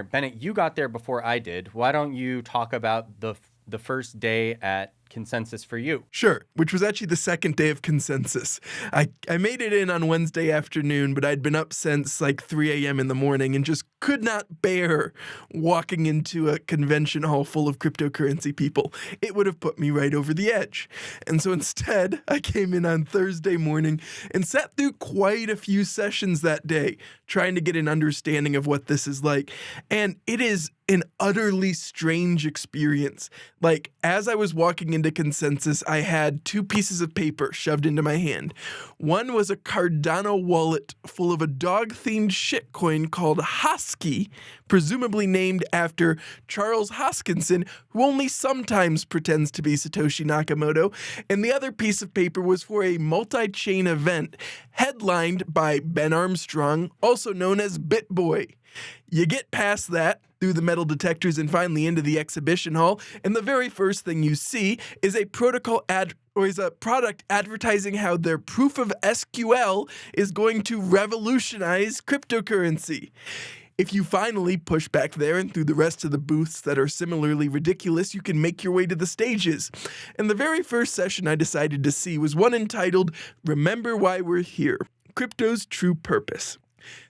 Bennett, you got there before I did. Why don't you talk about the first day at Consensus for you? Sure, which was actually the second day of Consensus. I made it in on Wednesday afternoon, but I'd been up since like 3 a.m. in the morning and just could not bear walking into a convention hall full of cryptocurrency people. It would have put me right over the edge. And so instead, I came in on Thursday morning and sat through quite a few sessions that day, trying to get an understanding of what this is like. And it is an utterly strange experience. Like, as I was walking into Consensus, I had two pieces of paper shoved into my hand. One was a Cardano wallet full of a dog-themed shitcoin called Hosky, presumably named after Charles Hoskinson, who only sometimes pretends to be Satoshi Nakamoto. And the other piece of paper was for a multi-chain event headlined by Ben Armstrong, also known as BitBoy. You get past that, through the metal detectors and finally into the exhibition hall, and the very first thing you see is a product advertising how their proof of SQL is going to revolutionize cryptocurrency. If you finally push back there and through the rest of the booths that are similarly ridiculous, you can make your way to the stages. And the very first session I decided to see was one entitled Remember Why We're Here, Crypto's True Purpose.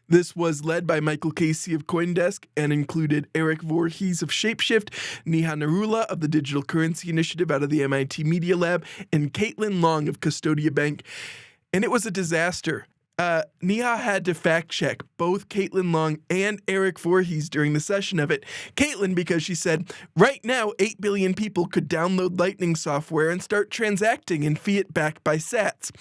This was led by Michael Casey of CoinDesk and included Eric Voorhees of Shapeshift, Neha Narula of the Digital Currency Initiative out of the MIT Media Lab, and Caitlin Long of Custodia Bank. And it was a disaster. Neha had to fact-check both Caitlin Long and Eric Voorhees during the session of it. Caitlin, because she said, right now, 8 billion people could download Lightning software and start transacting in fiat backed by sats.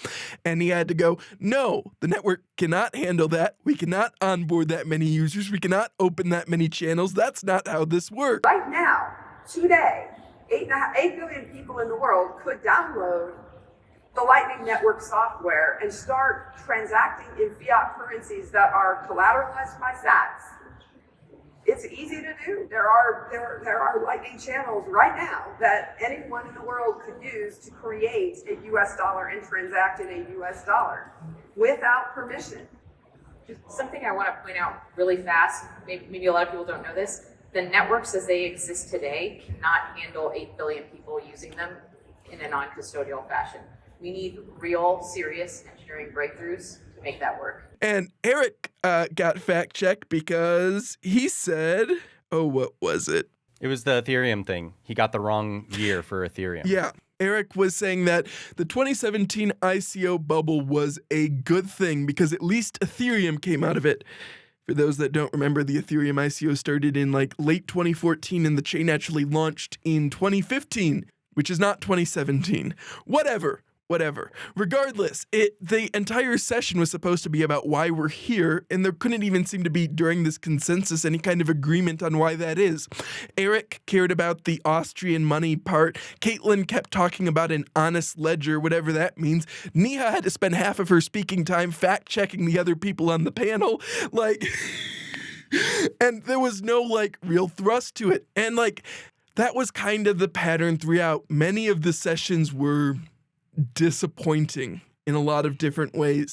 And he had to go, no, the network cannot handle that. We cannot onboard that many users. We cannot open that many channels. That's not how this works. Right now, today, 8 billion people in the world could download the Lightning Network software and start transacting in fiat currencies that are collateralized by sats. It's easy to do. There are Lightning channels right now that anyone in the world could use to create a US dollar and transact in a US dollar without permission. Just something I want to point out really fast, maybe a lot of people don't know this, the networks as they exist today cannot handle 8 billion people using them in a non-custodial fashion. We need real, serious engineering breakthroughs to make that work. And Eric got fact-checked because he said, what was it? It was the Ethereum thing. He got the wrong year for Ethereum. Yeah. Eric was saying that the 2017 ICO bubble was a good thing because at least Ethereum came out of it. For those that don't remember, the Ethereum ICO started in like late 2014 and the chain actually launched in 2015, which is not 2017. Whatever. Regardless, the entire session was supposed to be about why we're here, and there couldn't even seem to be, during this consensus, any kind of agreement on why that is. Eric cared about the Austrian money part. Caitlin kept talking about an honest ledger, whatever that means. Neha had to spend half of her speaking time fact-checking the other people on the panel. And there was no, real thrust to it. And, that was kind of the pattern throughout. Many of the sessions were disappointing in a lot of different ways.